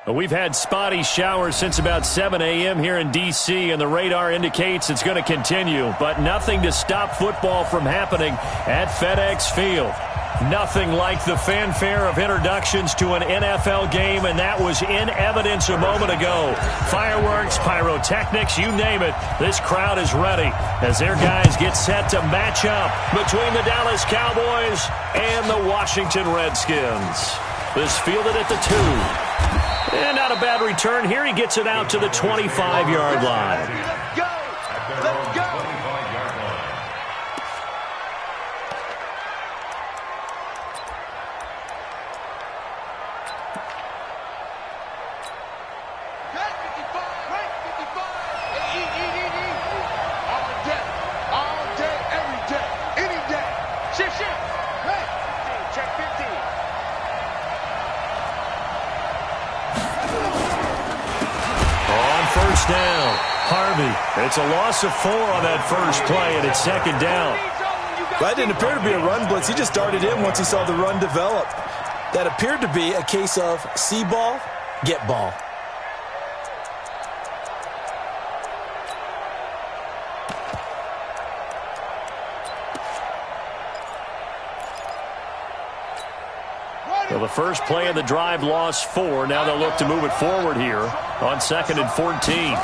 We've had spotty showers since about 7 a.m. here in D.C., and the radar indicates it's going to continue, but nothing to stop football from happening at FedEx Field. Nothing like the fanfare of introductions to an NFL game, and that was in evidence a moment ago. Fireworks, pyrotechnics, you name it. This crowd is ready as their guys get set to match up between the Dallas Cowboys and the Washington Redskins. This fielded at the 2. And not a bad return here. He gets it out to the 25-yard line. Let's go! Let's go! Down. Harvey. It's a loss of 4 on that first play, and it's second down. That didn't appear to be a run blitz. He just darted in once he saw the run develop. That appeared to be a case of see ball, get ball. Well, the first play of the drive lost 4. Now they'll look to move it forward here on 2nd and 14.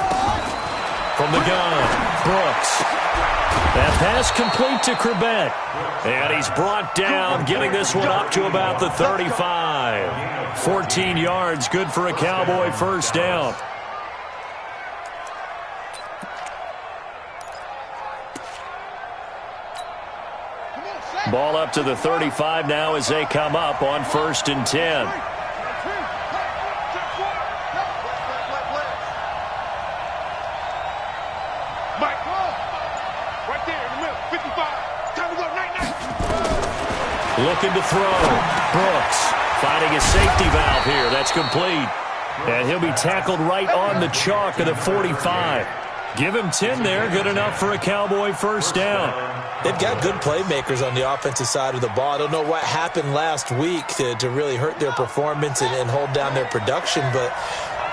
From the gun, Brooks. That pass complete to Corbett. And he's brought down, getting this one up to about the 35. 14 yards, good for a Cowboy first down. Ball up to the 35 now as they come up on 1st and 10. Looking to throw. Brooks finding a safety valve here. That's complete. And he'll be tackled right on the chalk of the 45. Give him 10 there. Good enough for a Cowboy first down. They've got good playmakers on the offensive side of the ball. I don't know what happened last week to really hurt their performance and hold down their production, but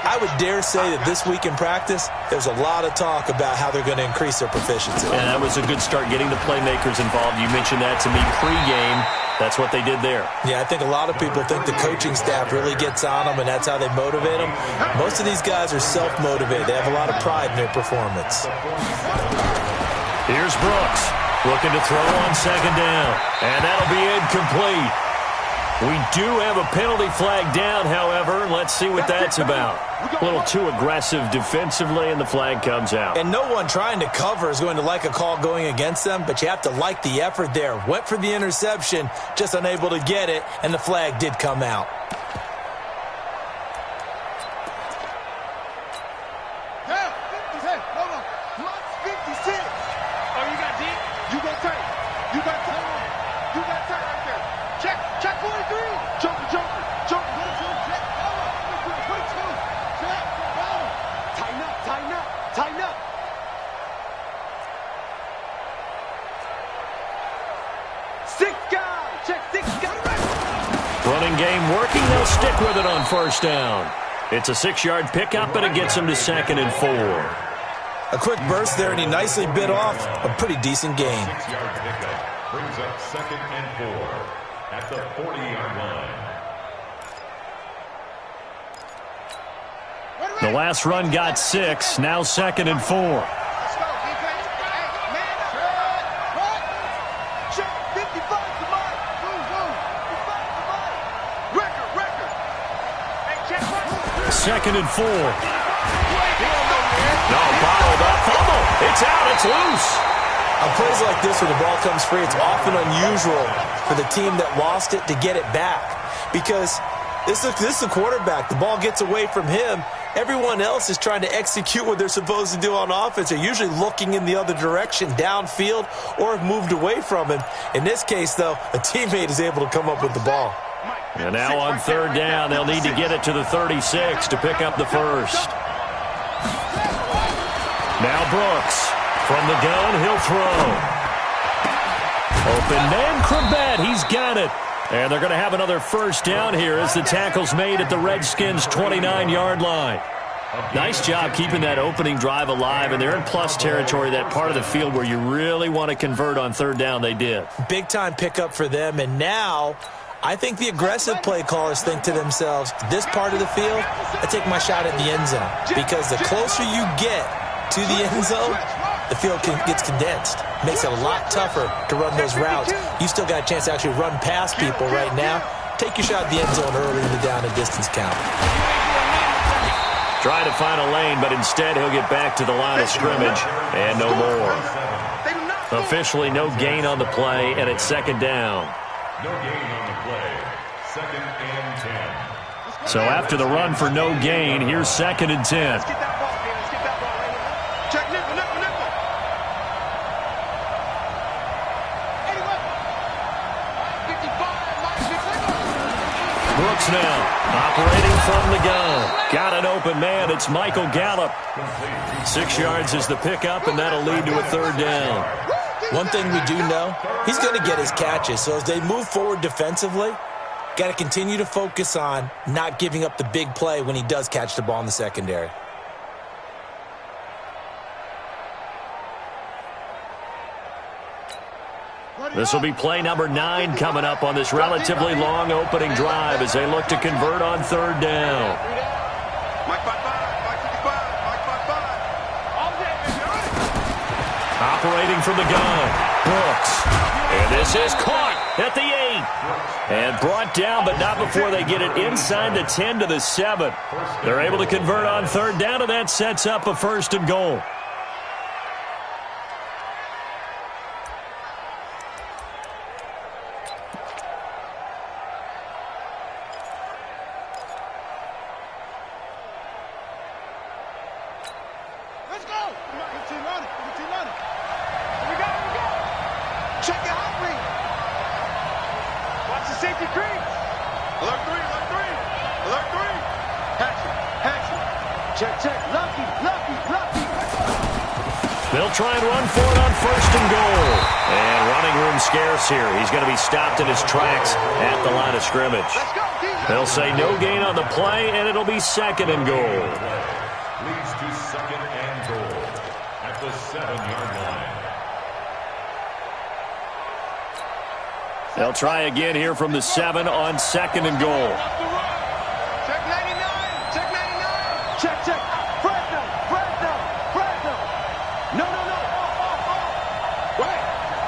I would dare say that this week in practice, there's a lot of talk about how they're going to increase their proficiency. And that was a good start getting the playmakers involved. You mentioned that to me pregame. That's what they did there. Yeah, I think a lot of people think the coaching staff really gets on them, and that's how they motivate them. Most of these guys are self-motivated. They have a lot of pride in their performance. Here's Brooks looking to throw on 2nd down, and that'll be incomplete. We do have a penalty flag down, however. Let's see what that's about. A little too aggressive defensively, and the flag comes out. And no one trying to cover is going to like a call going against them, but you have to like the effort there. Went for the interception, just unable to get it, and the flag did come out. Running game working. They'll stick with it on 1st down. It's a 6-yard pickup, and it gets them to 2nd and 4. A quick burst there, and he nicely bit off a pretty decent gain. 6-yard pickup brings up 2nd and 4 at the 40-yard line. The last run got 6. Now 2nd and 4. Second and 4. No, bottled up. Fumble. It's out. It's loose. On plays like this where the ball comes free, it's often unusual for the team that lost it to get it back. Because this is the quarterback. The ball gets away from him. Everyone else is trying to execute what they're supposed to do on offense. They're usually looking in the other direction, downfield, or have moved away from him. In this case, though, a teammate is able to come up with the ball. And now on 3rd down, they'll need to get it to the 36 to pick up the first. Now Brooks. From the gun, he'll throw. Open man, Corbett. He's got it. And they're going to have another first down here as the tackle's made at the Redskins' 29-yard line. Nice job keeping that opening drive alive, and they're in plus territory, that part of the field where you really want to convert on third down. They did. Big-time pickup for them, and now I think the aggressive play callers think to themselves, this part of the field, I take my shot at the end zone, because the closer you get to the end zone, the field gets condensed. Makes it a lot tougher to run those routes. You still got a chance to actually run past people right now. Take your shot at the end zone early in the down and distance count. Try to find a lane, but instead he'll get back to the line of scrimmage and no more. Officially no gain on the play, and it's second down. No gain on the play. Second and 10. So after the run for no gain, here's second and 10. Let's get that ball, man. Let's get that ball right here. Check nickel, nickel, nickel. Anyway. 55, Brooks now, operating from the gun. Got an open man. It's Michael Gallup. 6 yards is the pickup, and that'll lead to a third down. One thing we do know, he's going to get his catches. So as they move forward defensively, got to continue to focus on not giving up the big play when he does catch the ball in the secondary. This will be play number 9 coming up on this relatively long opening drive as they look to convert on third down. Mike 55, Mike 55, Mike 55. All day, baby. Operating from the gun, Brooks. And this is caught at the 8. And brought down, but not before they get it inside the 10 to the 7. They're able to convert on third down, and that sets up a first and goal. They'll try and run for it on first and goal. And running room scarce here. He's going to be stopped in his tracks at the line of scrimmage. They'll say no gain on the play, and it'll be second and goal. Leads to second and goal at the 7-yard line. They'll try again here from the 7 on second and goal. Check 99, check 99. Check, check. Fresno, Fresno, Fresno. No, no, no. Wait.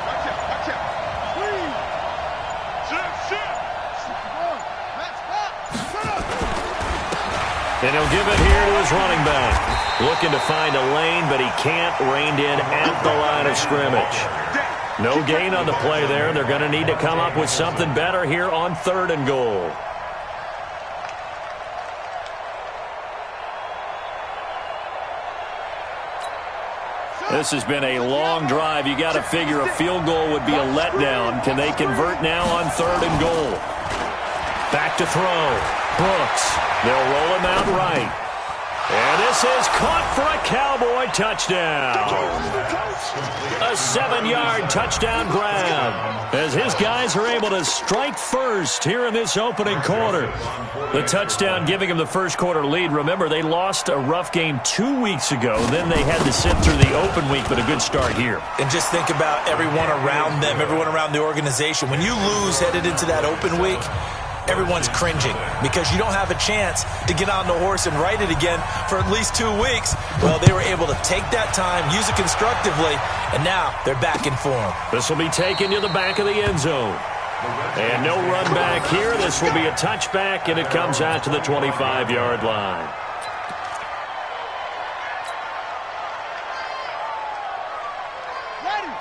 Watch out, watch out. Please. Shit. And he'll give it here to his running back. Looking to find a lane, but he can't. Reined in at the line of scrimmage. No gain on the play there. They're going to need to come up with something better here on third and goal. This has been a long drive. You got to figure a field goal would be a letdown. Can they convert now on third and goal? Back to throw. Brooks. They'll roll him out right. And this is caught for a Cowboy touchdown. A 7-yard touchdown grab as his guys are able to strike first here in this opening quarter. The touchdown giving him the first quarter lead. Remember, they lost a rough game 2 weeks ago. Then they had to sit through the open week, but a good start here. And just think about everyone around them, everyone around the organization. When you lose headed into that open week, everyone's cringing because you don't have a chance to get on the horse and ride it again for at least 2 weeks. Well, they were able to take that time, use it constructively, and now they're back in form. This will be taken to the back of the end zone. And no run back here. This will be a touchback, and it comes out to the 25-yard line.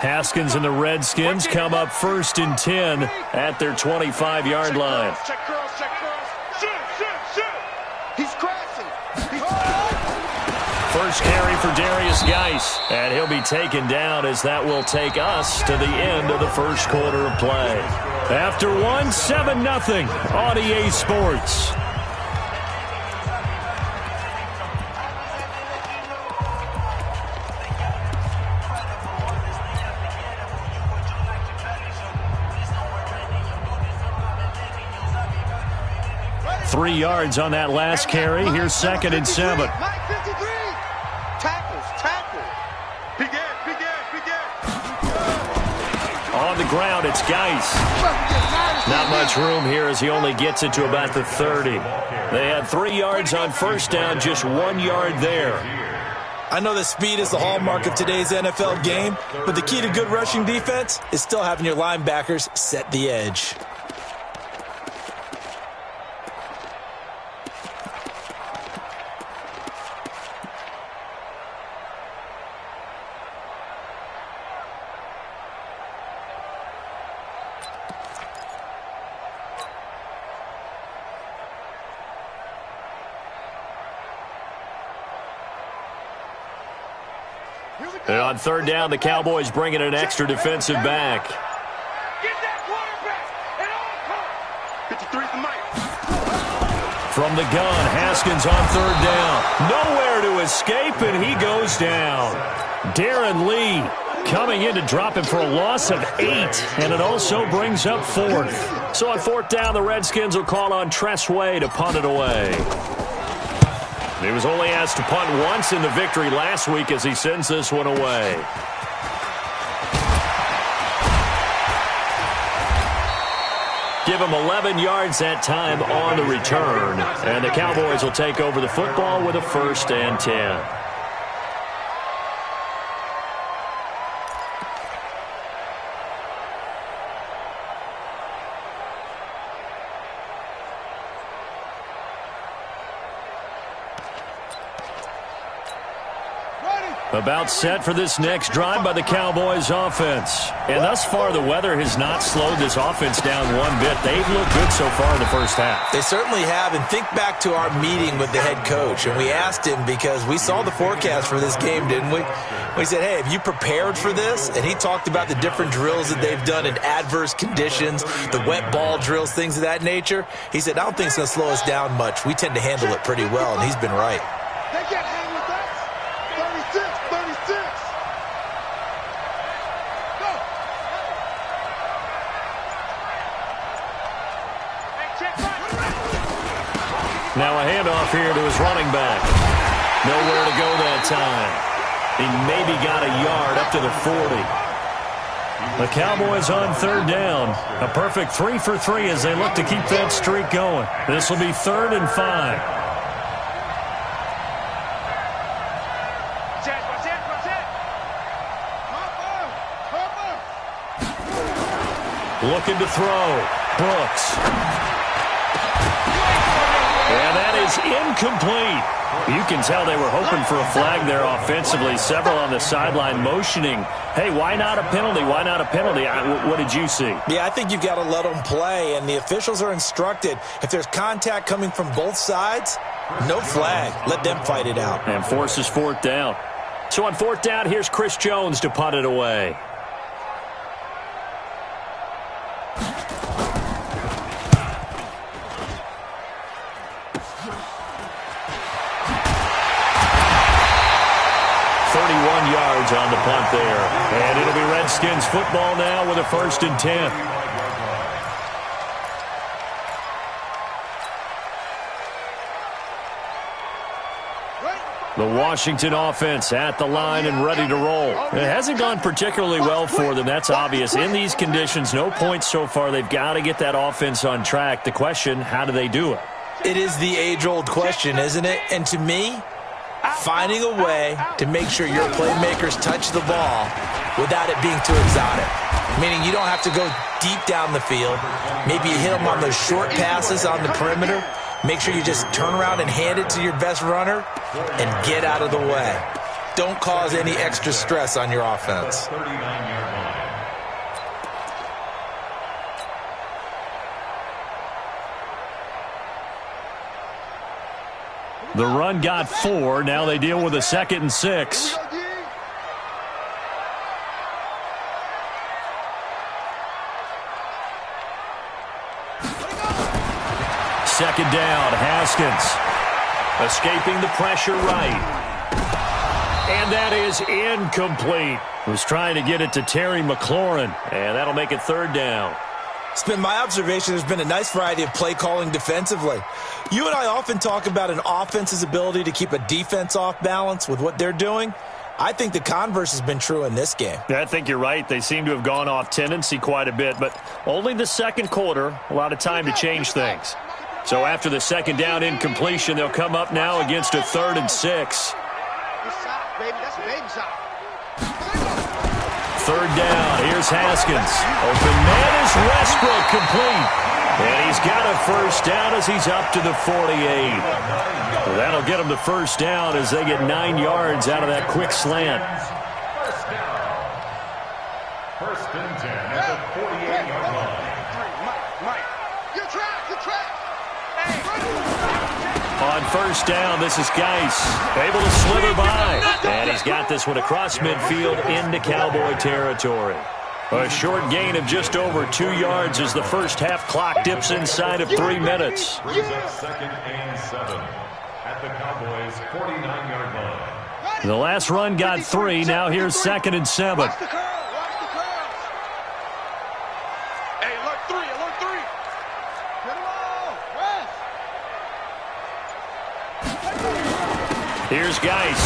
Haskins and the Redskins come up first and 10 at their 25-yard line. Check curls, check curls. Shoot. He's crashing. First carry for Darius Geis, and he'll be taken down as that will take us to the end of the first quarter of play. After one, 7-0 on EA Sports. 3 yards on that last carry. Here's 2nd and 7. Mike 53. Tackle. Begin. On the ground, it's Geis. Not much room here as he only gets it to about the 30. They had 3 yards on first down, just 1 yard there. I know that speed is the hallmark of today's NFL game, but the key to good rushing defense is still having your linebackers set the edge. And on third down, the Cowboys bringing an extra defensive back. Get that quarterback. And all 53 for Mike. From the gun, Haskins on third down. Nowhere to escape, and he goes down. Darren Lee coming in to drop him for a loss of 8, and it also brings up 4th. So on 4th down, the Redskins will call on Tress Way to punt it away. He was only asked to punt once in the victory last week as he sends this one away. Give him 11 yards that time on the return. And the Cowboys will take over the football with a 1st and 10. About set for this next drive by the Cowboys offense. And thus far, the weather has not slowed this offense down one bit. They've looked good so far in the first half. They certainly have. And think back to our meeting with the head coach. And we asked him because we saw the forecast for this game, didn't we? We said, hey, have you prepared for this? And he talked about the different drills that they've done in adverse conditions, the wet ball drills, things of that nature. He said, I don't think it's going to slow us down much. We tend to handle it pretty well, and he's been right. They can't hang with that. 36. Go. Now a handoff here to his running back. Nowhere to go that time. He maybe got a yard up to the 40. The Cowboys on third down. A perfect 3 for 3 as they look to keep that streak going. This will be 3rd and 5. Looking to throw. Brooks. And that is incomplete. You can tell they were hoping for a flag there offensively. Several on the sideline motioning, hey, why not a penalty? Why not a penalty? What did you see? Yeah, I think you've got to let them play, and the officials are instructed. If there's contact coming from both sides, no flag. Let them fight it out. And forces 4th down. So on 4th down, here's Chris Jones to punt it away. On the punt there. And it'll be Redskins football now with a 1st and 10. The Washington offense at the line and ready to roll. It hasn't gone particularly well for them. That's obvious. In these conditions, no points so far. They've got to get that offense on track. The question, how do they do it? It is the age-old question, isn't it? And to me, finding a way to make sure your playmakers touch the ball without it being too exotic. Meaning you don't have to go deep down the field. Maybe you hit them on those short passes on the perimeter. Make sure you just turn around and hand it to your best runner and get out of the way. Don't cause any extra stress on your offense. The run got 4. Now they deal with a 2nd and 6. Second down, Haskins. Escaping the pressure right. And that is incomplete. Was trying to get it to Terry McLaurin. And that'll make it 3rd down. It's been my observation there's been a nice variety of play calling defensively. You and I often talk about an offense's ability to keep a defense off balance with what they're doing. I think the converse has been true in this game. Yeah, I think you're right. They seem to have gone off tendency quite a bit, but only the second quarter, a lot of time to change things. So after the second down incompletion, they'll come up now against a 3rd and 6. Third down, here's Haskins. Open man is Westbrook, complete. And he's got a first down as he's up to the 48. Well, that'll get him the first down as they get 9 yards out of that quick slant. First down. First and 10 at the 48-yard line. Mike, you track. On first down, this is Geis, able to slither by. And he's got this one across midfield into Cowboy territory. A short gain of just over 2 yards as the first half clock dips inside of 3 minutes. Brings up 2nd and 7 at the Cowboys' 49-yard line. The last run got 3. Now here's 2nd and 7. Watch the curl. Hey, alert 3. Get him all. Rest. Here's Geis.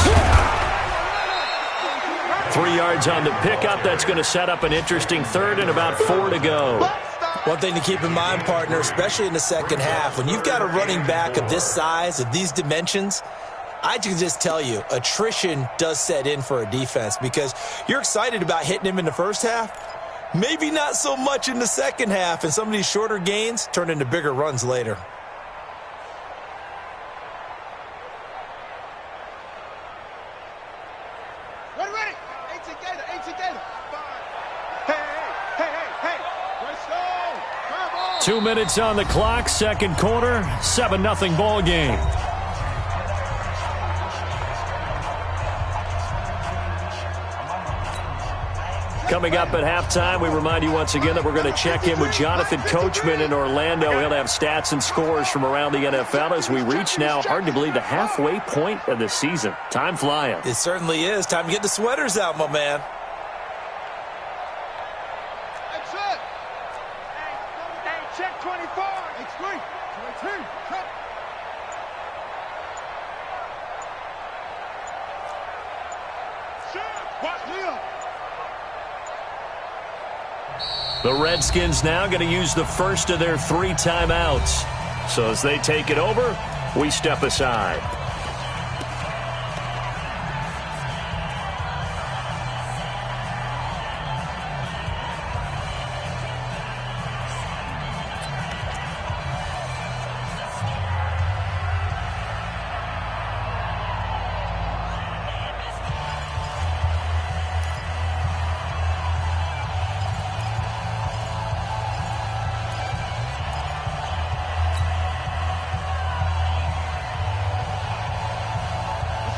3 yards on the pickup. That's going to set up an interesting 3rd and about 4 to go. One thing to keep in mind, partner, especially in the second half, when you've got a running back of this size, of these dimensions, I can just tell you, attrition does set in for a defense because you're excited about hitting him in the first half. Maybe not so much in the second half, and some of these shorter gains turn into bigger runs later. Ready. 18 Gator. Hey. Let's go. Come on. 2 minutes on the clock, second quarter, 7-0 ball game. Coming up at halftime, we remind you once again that we're going to check in with Jonathan Coachman in Orlando. He'll have stats and scores from around the NFL as we reach now, hard to believe, the halfway point of the season. Time flying. It certainly is. Time to get the sweaters out, my man. That's it. Hey, check 24. It's 3. 22. Check. Watch Leo. The Redskins now going to use the first of their 3 timeouts. So as they take it over, we step aside.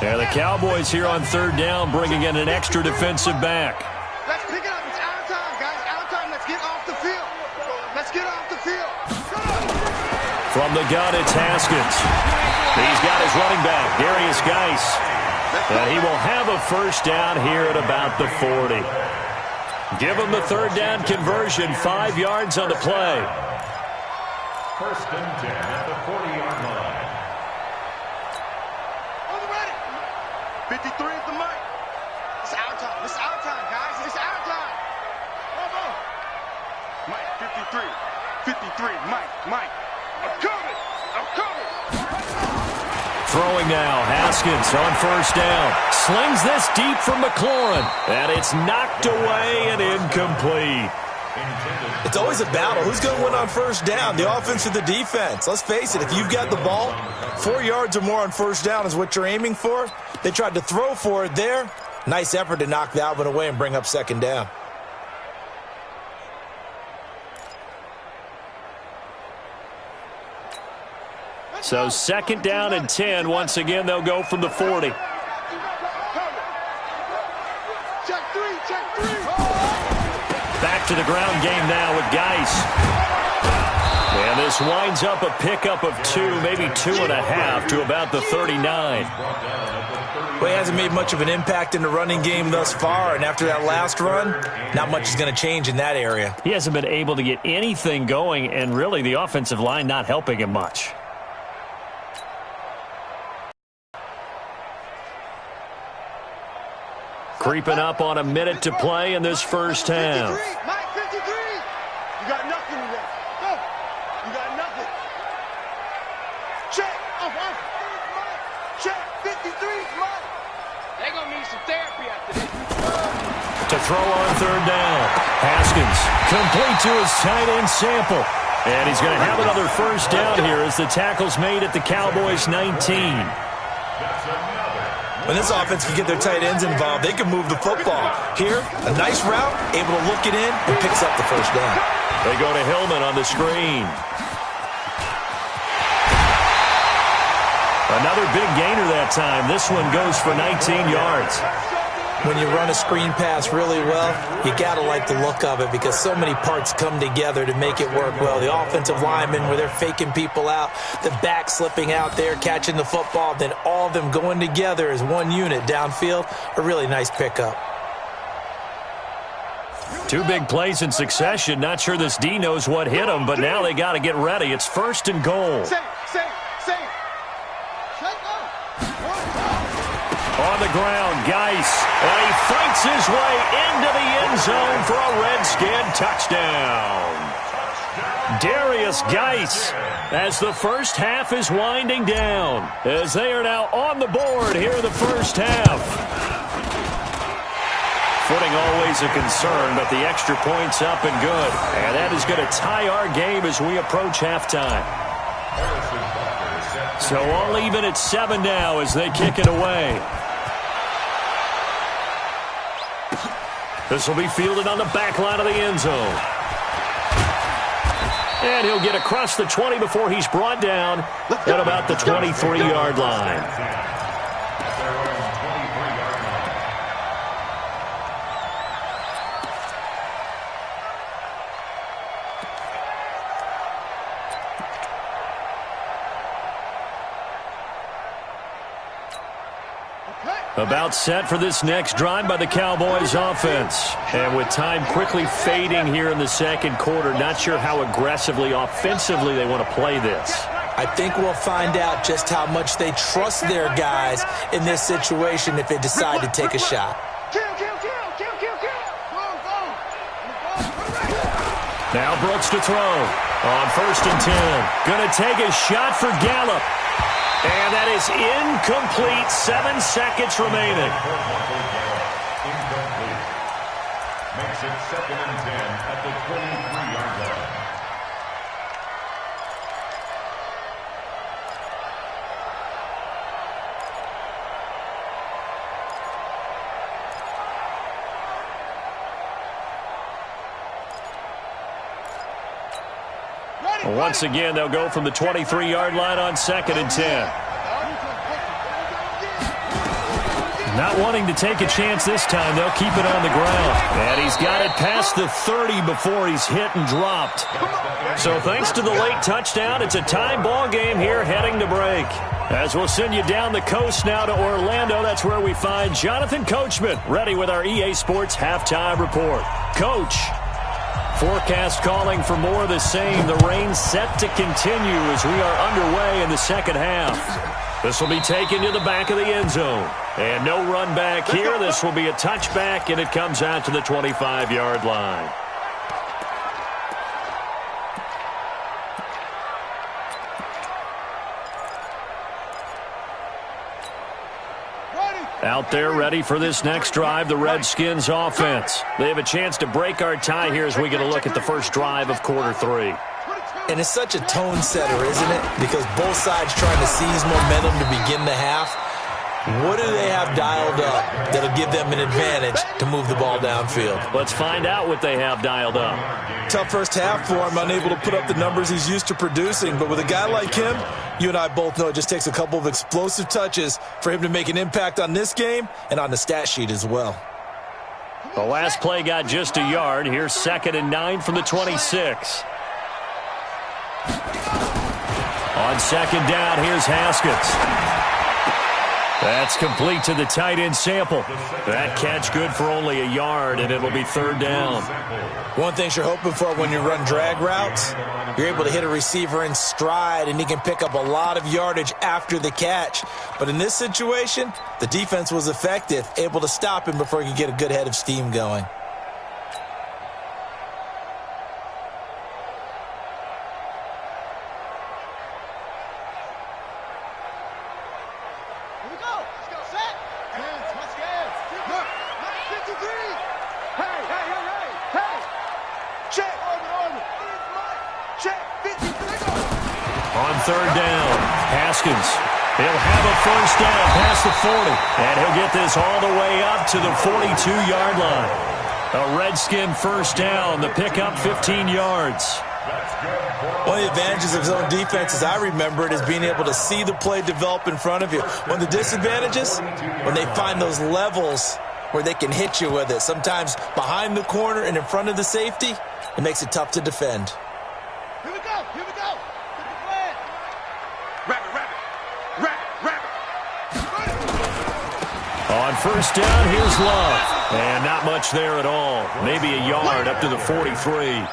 Yeah, the Cowboys here on third down bringing in an extra defensive back. Let's pick it up. It's out of time, guys. Out of time. Let's get off the field. Let's get off the field. From the gun, it's Haskins. He's got his running back, Darius Geis. And he will have a first down here at about the 40. Give him the third down conversion, 5 yards on the play. First and 10 at the 40-yard line. 53 is the mic. It's our time. It's our time, guys. It's our time. Come on. Mike, 53. 53. Mike. I'm coming. Throwing now, Haskins on first down. Slings this deep from McLaurin. And it's knocked away and incomplete. It's always a battle. Who's going to win on first down, the offense or the defense? Let's face it, if you've got the ball, 4 yards or more on first down is what you're aiming for. They tried to throw for it there. Nice effort to knock that one away and bring up second down. So second down and 10. Once again, they'll go from the 40. Back to the ground game now with Geis. And this winds up a pickup of 2, maybe 2.5 to about the 39. Well, he hasn't made much of an impact in the running game thus far, and after that last run, not much is going to change in that area. He hasn't been able to get anything going, and really the offensive line not helping him much. Creeping up on a minute to play in this first half. 53, Mike, 53. You got nothing today. Go. You got nothing. Check. Check. 53, Mike. They're going to need some therapy after this. To throw on third down. Haskins complete to his tight end Sample. And he's going to have another first down here as the tackle's made at the Cowboys' 19. When this offense can get their tight ends involved, they can move the football. Here, a nice route, able to look it in, and picks up the first down. They go to Hillman on the screen. Another big gainer that time. This one goes for 19 yards. When you run a screen pass really well, you got to like the look of it because so many parts come together to make it work well. The offensive linemen, where they're faking people out, the back slipping out there, catching the football, then all of them going together as one unit downfield, a really nice pickup. 2 big plays in succession. Not sure this D knows what hit him, but now they got to get ready. It's 1st and goal. On the ground, Geis, and he fights his way into the end zone for a Redskin touchdown. Darius Geis, as the first half is winding down, as they are now on the board here in the first half. Footing always a concern, but the extra point's up and good. And that is going to tie our game as we approach halftime. So all even at 7 now as they kick it away. This will be fielded on the back line of the end zone. And he'll get across the 20 before he's brought down at about the 23-yard line. About set for this next drive by the Cowboys offense. And with time quickly fading here in the second quarter, not sure how aggressively, offensively they want to play this. I think we'll find out just how much they trust their guys in this situation if they decide to take a shot. Now Brooks to throw on 1st and 10. Going to take a shot for Gallup. And that is incomplete. 7 seconds remaining. Incomplete. Makes it 2nd and 10 at the 23-yard line. Once again, they'll go from the 23-yard line on 2nd and 10. Not wanting to take a chance this time, they'll keep it on the ground. And he's got it past the 30 before he's hit and dropped. So thanks to the late touchdown, it's a tie ball game here heading to break. As we'll send you down the coast now to Orlando, that's where we find Jonathan Coachman, ready with our EA Sports Halftime Report. Coach, forecast calling for more of the same. The rain set to continue as we are underway in the second half. This will be taken to the back of the end zone. And no run back here. This will be a touchback, and it comes out to the 25-yard line. Out there ready for this next drive, the Redskins offense. They have a chance to break our tie here as we get a look at the first drive of quarter 3. And it's such a tone setter, isn't it? Because both sides trying to seize momentum to begin the half. What do they have dialed up that'll give them an advantage to move the ball downfield? Let's find out what they have dialed up. Tough first half for him, unable to put up the numbers he's used to producing. But with a guy like him, you and I both know it just takes a couple of explosive touches for him to make an impact on this game and on the stat sheet as well. The last play got just a yard. Here's 2nd and 9 from the 26. On second down, here's Haskins. That's complete to the tight end Sample. That catch good for only a yard, and it'll be third down. One thing you're hoping for when you run drag routes, you're able to hit a receiver in stride, and he can pick up a lot of yardage after the catch. But in this situation, the defense was effective, able to stop him before he could get a good head of steam going. On third down, Haskins. He'll have a first down past the 40, and he'll get this all the way up to the 42-yard line. A Redskin first down, the pickup 15 yards. One of the advantages of zone defense, as I remember it, is being able to see the play develop in front of you. One of the disadvantages, when they find those levels where they can hit you with it, sometimes behind the corner and in front of the safety, it makes it tough to defend. Here we go. Here we go. Rabbit. On first down, here's Love. And not much there at all. Maybe a yard up to the 43.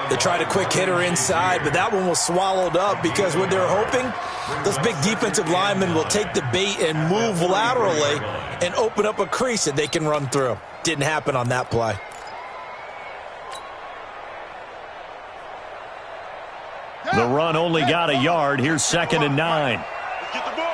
They tried a quick hitter inside, but that one was swallowed up because what they're hoping, those big defensive linemen will take the bait and move laterally and open up a crease that they can run through. Didn't happen on that play. The run only got a yard. Here's second and 9. Let's get the ball.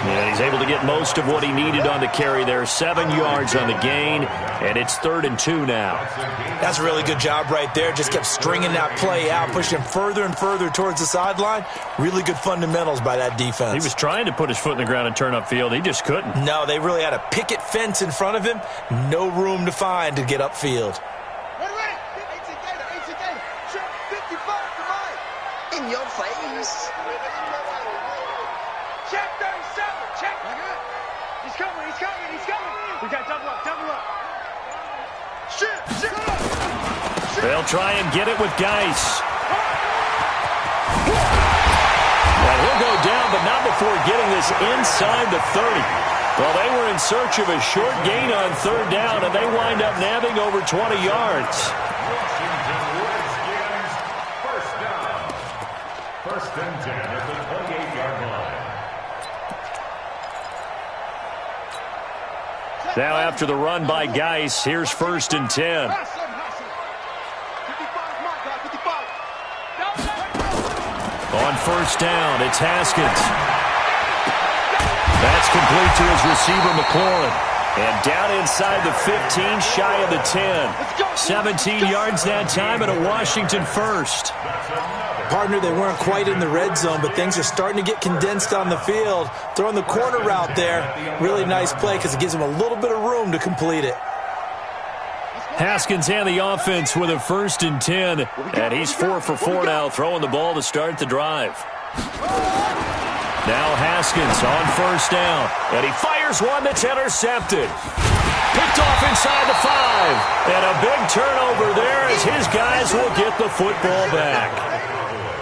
And he's able to get most of what he needed on the carry there. 7 yards on the gain, and it's 3rd and 2 now. That's a really good job right there. Just kept stringing that play out, pushing him further and further towards the sideline. Really good fundamentals by that defense. He was trying to put his foot in the ground and turn upfield. He just couldn't. No, they really had a picket fence in front of him. No room to find to get upfield. Ready. 18 Gator. Check 55 to Mike. In your face. Check 37. Check. He's coming. We got double up. Shit. They'll try and get it with Geis. And he'll go down, but not before getting this inside the 30. Well, they were in search of a short gain on third down, and they wind up nabbing over 20 yards. First and 10 at the 28-yard line. Now after the run by Geis, here's 1st and 10. On first down, it's Haskins. That's complete to his receiver, McLaurin. And down inside the 15, shy of the 10. 17 yards that time and a Washington first. Partner, they weren't quite in the red zone, but things are starting to get condensed on the field. Throwing the corner route there, really nice play because it gives them a little bit of room to complete it. Haskins and the offense with a 1st and 10, and he's 4 for 4 now, throwing the ball to start the drive. Now Haskins on first down, and he fires one that's intercepted. Picked off inside the 5, and a big turnover there as his guys will get the football back.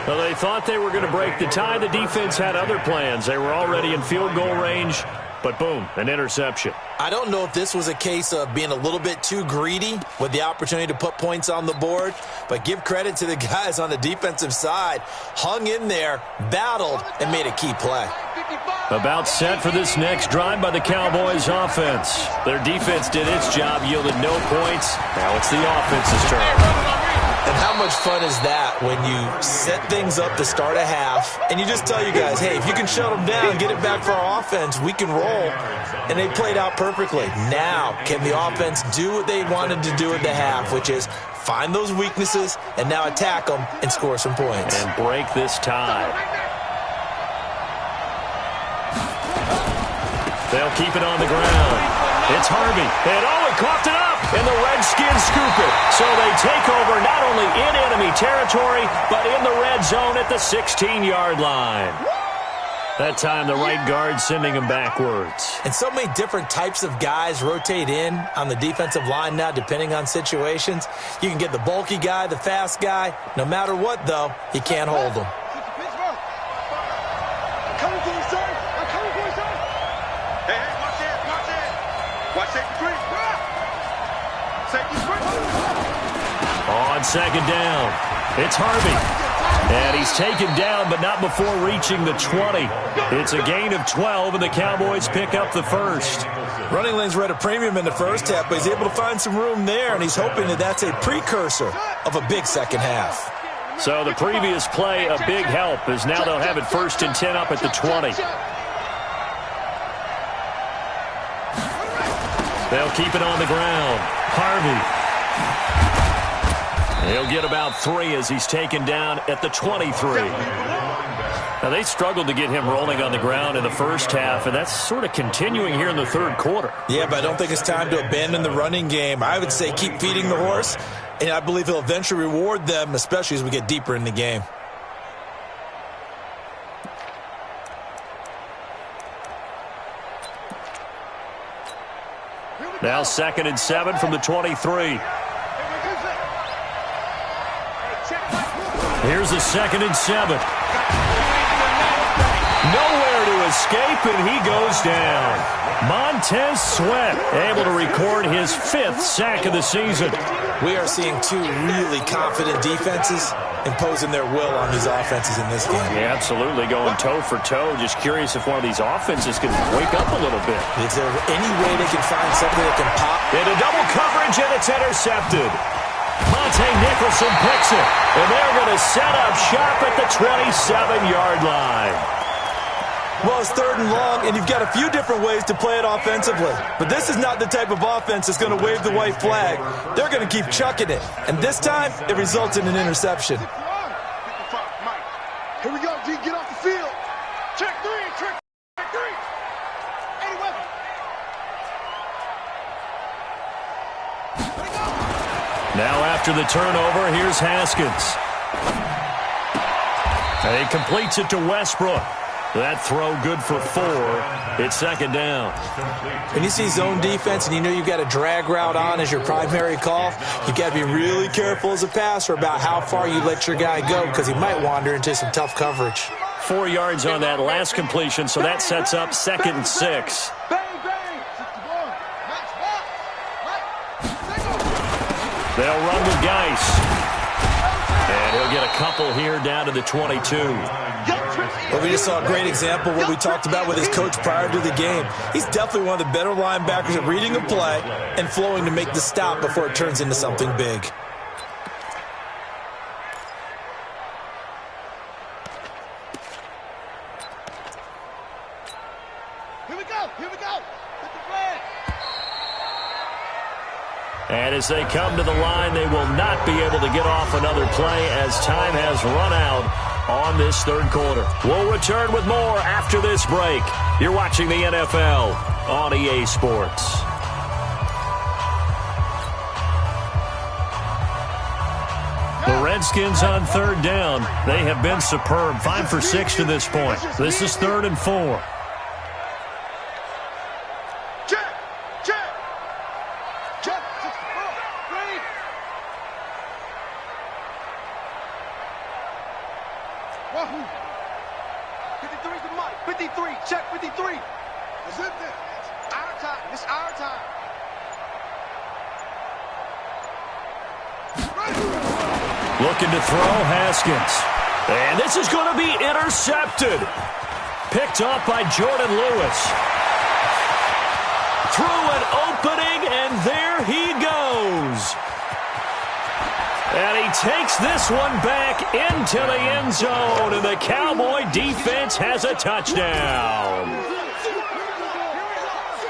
Well, they thought they were going to break the tie. The defense had other plans. They were already in field goal range, but boom, an interception. I don't know if this was a case of being a little bit too greedy with the opportunity to put points on the board, but give credit to the guys on the defensive side. Hung in there, battled, and made a key play. About set for this next drive by the Cowboys offense. Their defense did its job, yielded no points. Now it's the offense's turn. And how much fun is that when you set things up to start a half and you just tell you guys, hey, if you can shut them down, get it back for our offense, we can roll. And they played out perfectly. Now, can the offense do what they wanted to do at the half, which is find those weaknesses and now attack them and score some points. And break this tie. They'll keep it on the ground. It's Harvey. And he coughed it up. And the Redskins scoop it. So they take over not only in enemy territory, but in the red zone at the 16-yard line. That time the right guard sending him backwards. And so many different types of guys rotate in on the defensive line now, depending on situations. You can get the bulky guy, the fast guy. No matter what, though, you can't hold them. Hey, watch it, watch it. Watch safety three. Safety three. On second down, it's Harvey. And he's taken down, but not before reaching the 20. It's a gain of 12, and the Cowboys pick up the first. Running lanes were at a premium in the first half, but he's able to find some room there, and he's hoping that that's a precursor of a big second half. So the previous play, a big help, as now they'll have it 1st and 10 up at the 20. They'll keep it on the ground. Harvey. He'll get about 3 as he's taken down at the 23. Now, they struggled to get him rolling on the ground in the first half, and that's sort of continuing here in the third quarter. Yeah, but I don't think it's time to abandon the running game. I would say keep feeding the horse, and I believe he'll eventually reward them, especially as we get deeper in the game. Now 2nd and 7 from the 23. Here's a 2nd and 7. Nowhere to escape, and he goes down. Montez Sweat able to record his 5th sack of the season. We are seeing two really confident defenses imposing their will on these offenses in this game. Yeah, absolutely, going toe for toe. Just curious if one of these offenses can wake up a little bit. Is there any way they can find something that can pop? Into double coverage, and it's intercepted. Monte Nicholson picks it, and they're going to set up shop at the 27-yard line. Well, it's 3rd and long, and you've got a few different ways to play it offensively. But this is not the type of offense that's going to wave the white flag. They're going to keep chucking it. And this time, it results in an interception. Here we go, G. Get off the field. Check 3, check 3. Anyway. Now after the turnover, here's Haskins. And he completes it to Westbrook. That throw good for 4. It's 2nd down. When you see zone defense and you know you've got a drag route on as your primary call, you've got to be really careful as a passer about how far you let your guy go because he might wander into some tough coverage. 4 yards on that last completion, so that sets up 2nd and 6. They'll run with Geis. And he'll get a couple here down to the 22. Well, we just saw a great example of what we talked about with his coach prior to the game. He's definitely one of the better linebackers at reading a play and flowing to make the stop before it turns into something big. Here we go, here we go. Hit the flag. And as they come to the line, they will not be able to get off another play as time has run out on this 3rd quarter. We'll return with more after this break. You're watching the NFL on EA Sports. The Redskins on 3rd down. They have been superb. 5 for 6 to this point. This is 3rd and 4. Wahoo! 53 to Mike. 53. Check 53. It's our time. It's our time. Looking to throw, Haskins. And this is going to be intercepted. Picked off by Jordan Lewis. Through an opening, and there he goes. And he takes this one back into the end zone, and the Cowboy defense has a touchdown.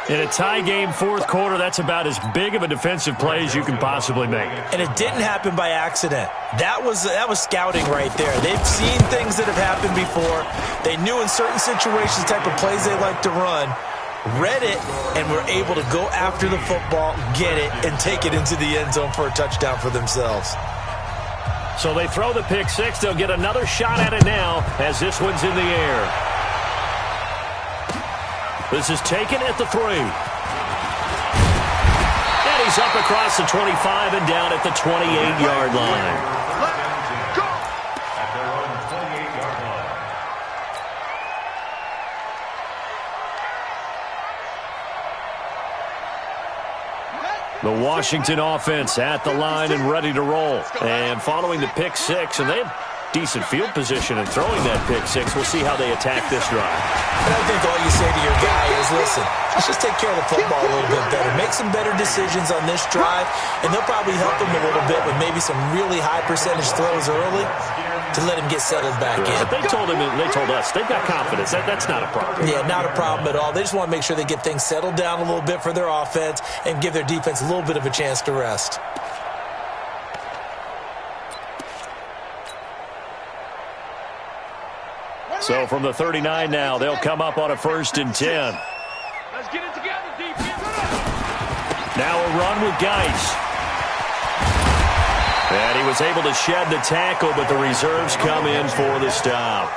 In a tie game 4th quarter, that's about as big of a defensive play as you can possibly make. And it didn't happen by accident. That was scouting right there. They've seen things that have happened before. They knew in certain situations the type of plays they like to run, read it, and were able to go after the football, get it, and take it into the end zone for a touchdown for themselves. So they throw the pick 6. They'll get another shot at it now as this one's in the air. This is taken at the 3. And he's up across the 25 and down at the 28-yard line. At their own 28-yard line. The Washington offense at the line and ready to roll. And following the pick 6, and they have decent field position in throwing that pick 6. We'll see how they attack this drive. And I think all you say to your guy is, listen, let's just take care of the football a little bit better. Make some better decisions on this drive, and they'll probably help him a little bit with maybe some really high percentage throws early to let him get settled back in. But they told us, they've got confidence. That's not a problem. Yeah, not a problem at all. They just want to make sure they get things settled down a little bit for their offense and give their defense a little bit of a chance to rest. So from the 39 now, they'll come up on a 1st and 10. Let's get it together, defense. Now a run with Geis. And he was able to shed the tackle, but the reserves come in for the stop.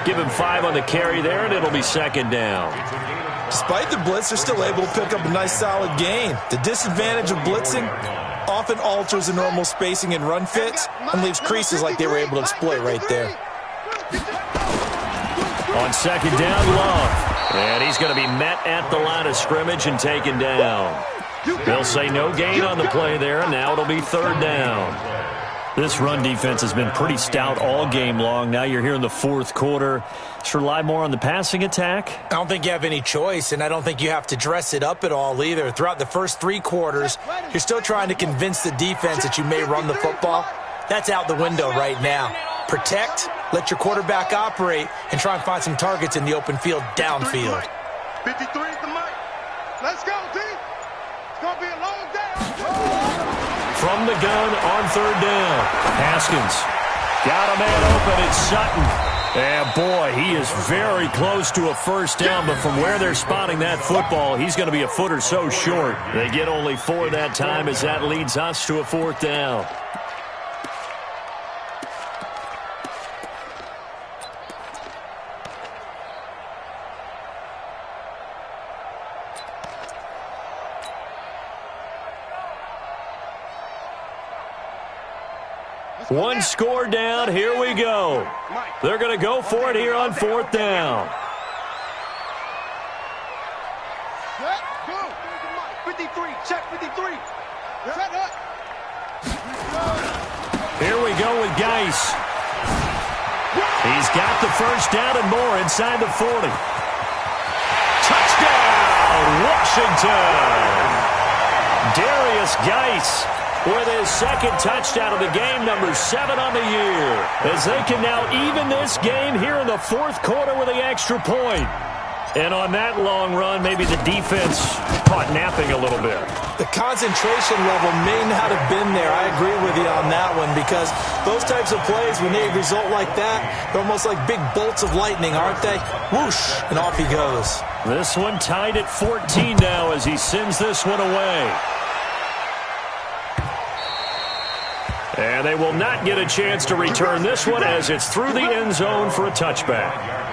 Give him 5 on the carry there, and it'll be 2nd down. Despite the blitz, they're still able to pick up a nice solid gain. The disadvantage of blitzing often alters the normal spacing and run fits and leaves creases like they were able to exploit right there. On 2nd down, Love. And he's going to be met at the line of scrimmage and taken down. They'll say no gain on the play there, and now it'll be 3rd down. This run defense has been pretty stout all game long. Now you're here in the 4th quarter. Just rely more on the passing attack? I don't think you have any choice, and I don't think you have to dress it up at all either. Throughout the first 3 quarters, you're still trying to convince the defense that you may run the football. That's out the window right now. Protect, let your quarterback operate, and try and find some targets in the open field downfield. 53 is the mic. Let's go, D. It's going to be a long day. From the gun on 3rd down. Haskins got a man open. It's Sutton. And boy, he is very close to a 1st down, but from where they're spotting that football, he's going to be a foot or so short. They get only 4 that time as that leads us to a 4th down. One score down. Here we go. They're going to go for it here on 4th down. 53, check 53. Set up. Here we go with Geis. He's got the 1st down and more inside the 40. Touchdown, Washington. Darius Geis with his 2nd touchdown of the game, number 7 on the year, as they can now even this game here in the 4th quarter with the extra point. And on that long run, maybe the defense caught napping a little bit. The concentration level may not have been there. I agree with you on that one, because those types of plays, when they result like that, they're almost like big bolts of lightning, aren't they? Whoosh, and off he goes. This one tied at 14 now as he sends this one away. And they will not get a chance to return this one as it's through the end zone for a touchback.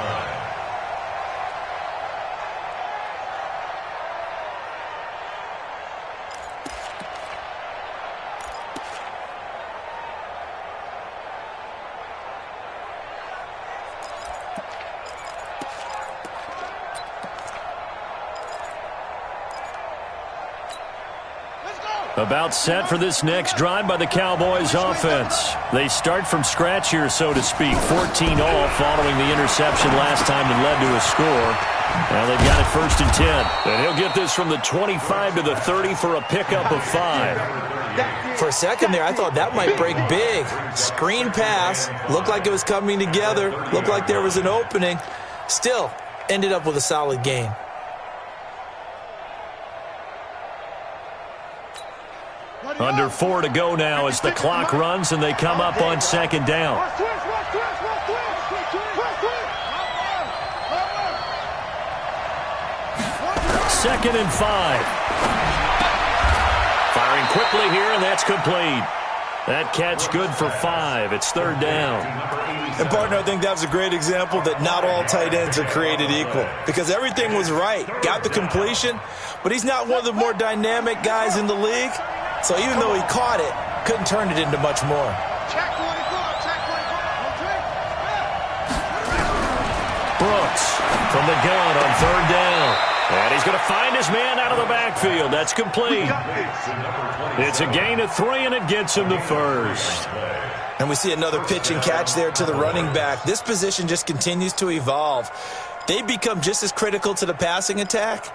About set for this next drive by the Cowboys offense. They start from scratch here, so to speak. 14 all following the interception last time that led to a score. Now they've got it 1st and 10. And he'll get this from the 25 to the 30 for a pickup of 5. For a second there, I thought that might break big. Screen pass. Looked like it was coming together. Looked like there was an opening. Still, ended up with a solid game. Under 4 to go now as the clock runs and they come up on 2nd down. 2nd and 5. Firing quickly here, and that's complete. That catch good for 5. It's third down. And, partner, I think that was a great example that not all tight ends are created equal because everything was right. Got the completion, but he's not one of the more dynamic guys in the league. So even though he caught it, couldn't turn it into much more. Brooks from the gun on third down. And he's going to find his man out of the backfield. That's complete. It's a gain of 3, and it gets him the first. And we see another pitch and catch there to the running back. This position just continues to evolve. They become just as critical to the passing attack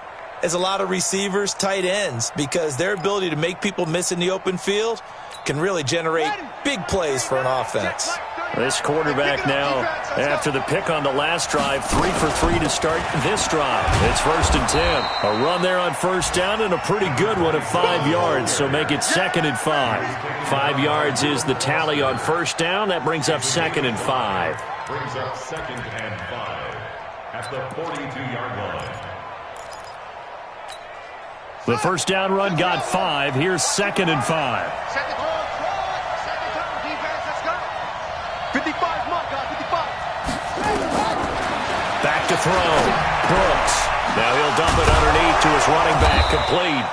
as a lot of receivers, tight ends, because their ability to make people miss in the open field can really generate big plays for an offense. This quarterback now, after the pick on the last drive, 3 for 3 to start this drive. It's 1st and 10. A run there on first down and a pretty good one at 5 yards, so make it 2nd and 5. 5 yards is the tally on first down. That brings up 2nd and 5. Brings up 2nd and 5 at the 42-yard line. The first down run got 5. Here's 2nd and 5. 55, mark, 55. Back to throw. Brooks. Now he'll dump it underneath to his running back, complete.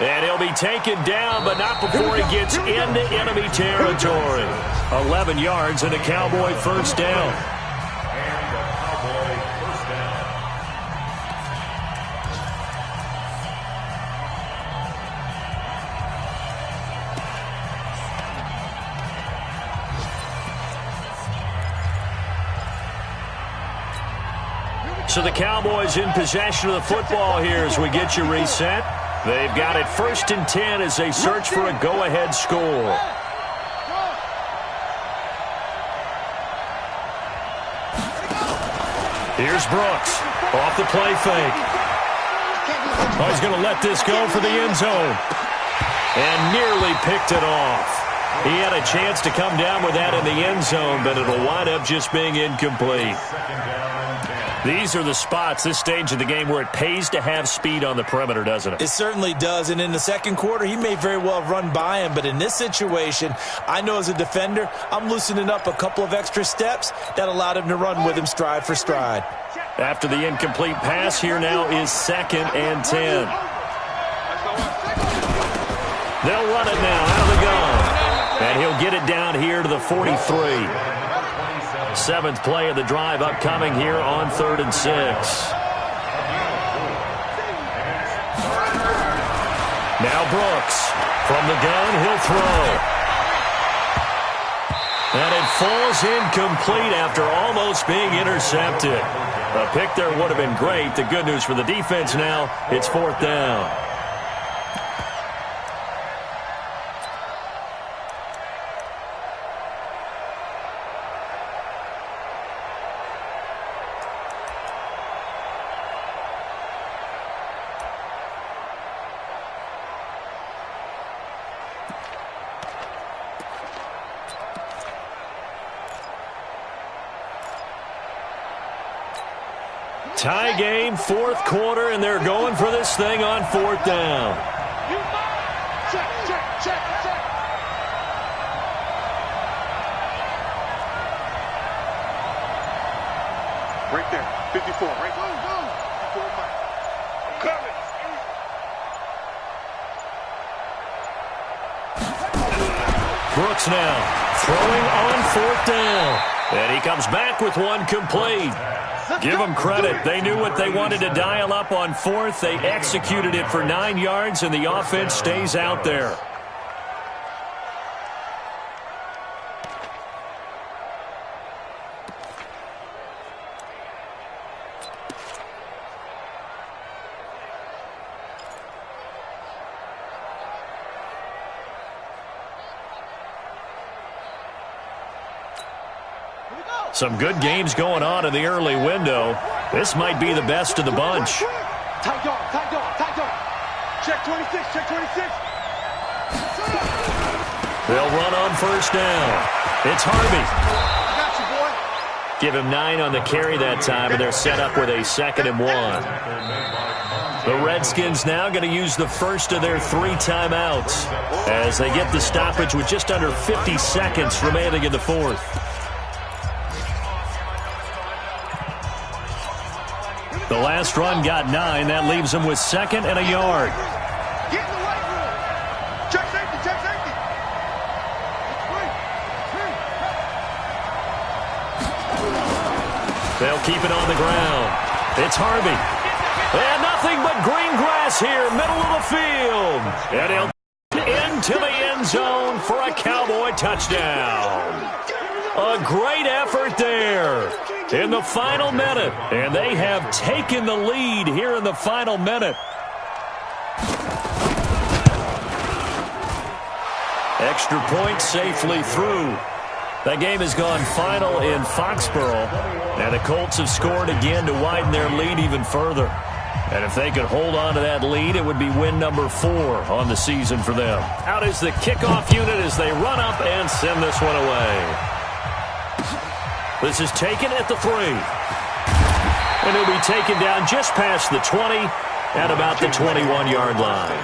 And he'll be taken down, but not before he gets into enemy territory. 11 yards and a Cowboy first down. So the Cowboys in possession of the football here as we get you reset. They've got it 1st and 10 as they search for a go-ahead score. Here's Brooks off the play fake. Oh, he's going to let this go for the end zone. And nearly picked it off. He had a chance to come down with that in the end zone, but it'll wind up just being incomplete. These are the spots, this stage of the game, where it pays to have speed on the perimeter, doesn't it? It certainly does, and in the second quarter, he may very well run by him, but in this situation, I know as a defender, I'm loosening up a couple of extra steps that allowed him to run with him stride for stride. After the incomplete pass, here now is 2nd and 10. They'll run it now out of the gun, and he'll get it down here to the 43. 7th play of the drive upcoming here on 3rd and 6. Now Brooks from the gun, he'll throw. And it falls incomplete after almost being intercepted. A pick there would have been great. The good news for the defense now, it's 4th down. Tie game, 4th quarter, and they're going for this thing on 4th down. Check, check, check, check. Right there, 54, right there. I'm coming. Brooks now throwing on 4th down. And he comes back with one complete. Give them credit. They knew what they wanted to dial up on 4th. They executed it for 9 yards, and the offense stays out there. Some good games going on in the early window. This might be the best of the bunch. Tight dog, tight dog, tight dog. Check 26, check 26. They'll run on first down. It's Harvey. I got you, boy. Give him 9 on the carry that time, and they're set up with a 2nd and 1. The Redskins now going to use the first of their 3 timeouts as they get the stoppage with just under 50 seconds remaining in the fourth. The last run got 9. That leaves them with 2nd and a yard. Get in the weight room. Check safety, check safety. They'll keep it on the ground. It's Harvey. And nothing but green grass here, middle of the field. And he'll into the end zone for a Cowboy touchdown. A great effort there in the final minute. And they have taken the lead here in the final minute. Extra point safely through. That game has gone final in Foxborough. And the Colts have scored again to widen their lead even further. And if they could hold on to that lead, it would be win number 4 on the season for them. Out is the kickoff unit as they run up and send this one away. This is taken at the 3. And he'll be taken down just past the 20 at about the 21-yard line.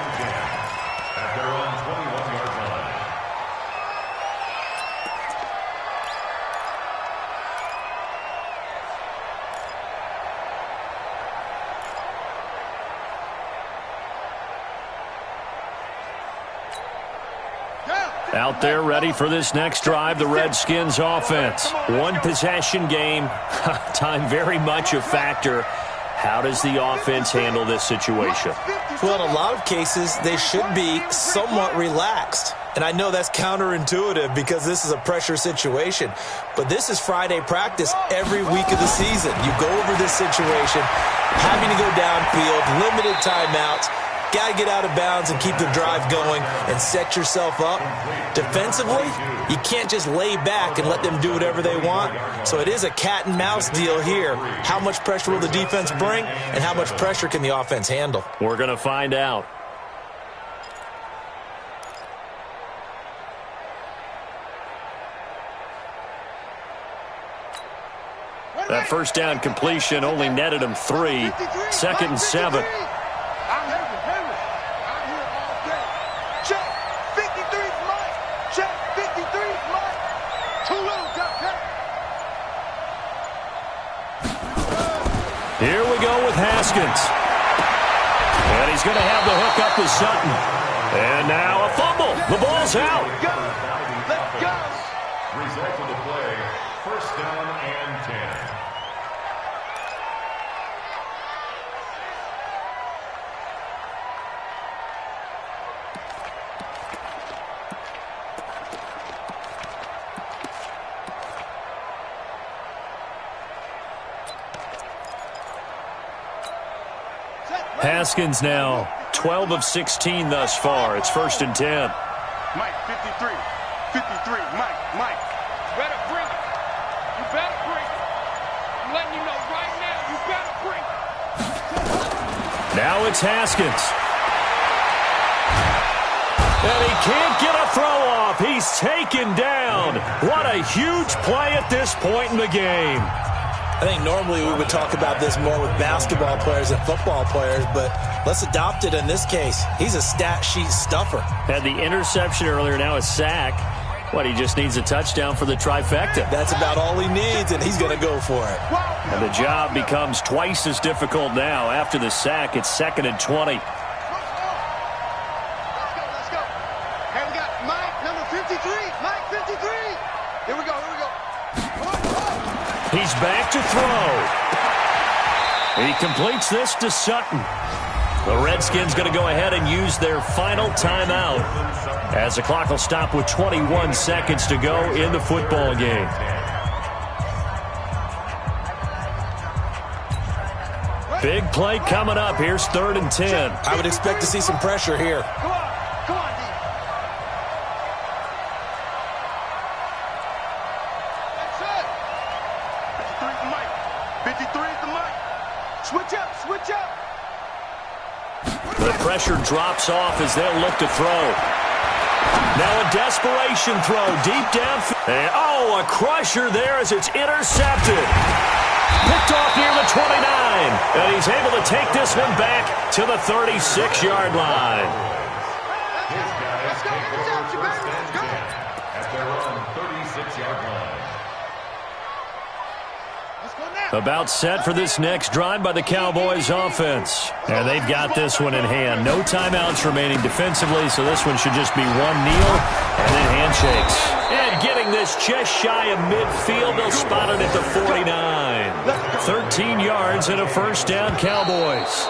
Out there ready for this next drive, the Redskins offense. One possession game. Time very much a factor. How does the offense handle this situation? Well, in a lot of cases, they should be somewhat relaxed. And I know that's counterintuitive because this is a pressure situation. But this is Friday practice every week of the season. You go over this situation, having to go downfield, limited timeouts. Got to get out of bounds and keep the drive going and set yourself up. Defensively, you can't just lay back and let them do whatever they want. So it is a cat and mouse deal here. How much pressure will the defense bring and how much pressure can the offense handle? We're going to find out. That first down completion only netted him 3. 2nd and 7. Here we go with Haskins. And he's going to have the hook up with Sutton. And now a fumble. The ball's out. Let's go. Result of the play, 1st down and 10. Haskins now 12 of 16 thus far. It's 1st and 10. Mike, 53. 53. Mike. You better bring it. You better bring it. I'm letting you know right now, you better bring it. Now it's Haskins. And he can't get a throw off. He's taken down. What a huge play at this point in the game. I think normally we would talk about this more with basketball players and football players, but let's adopt it in this case. He's a stat sheet stuffer. Had the interception earlier, now a sack. What, he just needs a touchdown for the trifecta. That's about all he needs, and he's going to go for it. And the job becomes twice as difficult now. After the sack, it's 2nd and 20. Let's go. Hey, we got Mike, number 53. Mike, 53. Here we go. He's back to throw. He completes this to Sutton. The Redskins going to go ahead and use their final timeout as the clock will stop with 21 seconds to go in the football game. Big play coming up. Here's 3rd and 10. I would expect to see some pressure here. Come on, D. That's it. 53 is the Mike. 53 is the Mike. Switch up. The pressure drops off as they'll look to throw. Now a desperation throw deep down. And, a crusher there as it's intercepted. Picked off near the 29. And he's able to take this one back to the 36-yard line. His guys take over first and 10 at their own 36-yard line. About set for this next drive by the Cowboys offense. And they've got this one in hand. No timeouts remaining defensively, so this one should just be one kneel and then handshakes. And getting this just shy of midfield, they'll spot it at the 49. 13 yards and a first down, Cowboys.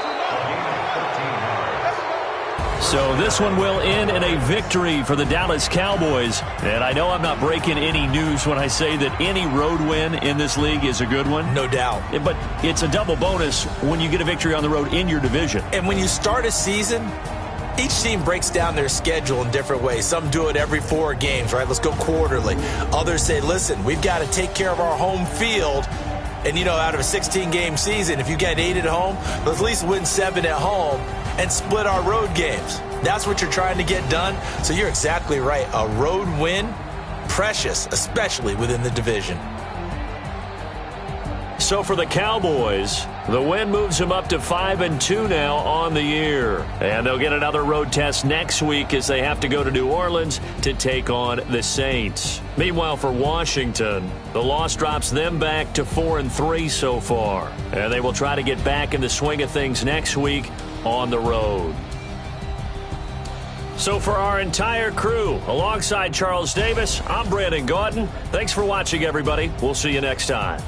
So this one will end in a victory for the Dallas Cowboys. And I know I'm not breaking any news when I say that any road win in this league is a good one. No doubt. But it's a double bonus when you get a victory on the road in your division. And when you start a season, each team breaks down their schedule in different ways. Some do it every 4 games, right? Let's go quarterly. Others say, listen, we've got to take care of our home field. And, you know, out of a 16-game season, if you get 8 at home, let's at least win 7 at home and split our road games. That's what you're trying to get done. So you're exactly right. A road win, precious, especially within the division. So for the Cowboys, the win moves them up to 5-2 now on the year. And they'll get another road test next week as they have to go to New Orleans to take on the Saints. Meanwhile, for Washington, the loss drops them back to 4-3 so far. And they will try to get back in the swing of things next week on the road. So for our entire crew, alongside Charles Davis, I'm Brandon Gautin. Thanks for watching, everybody. We'll see you next time.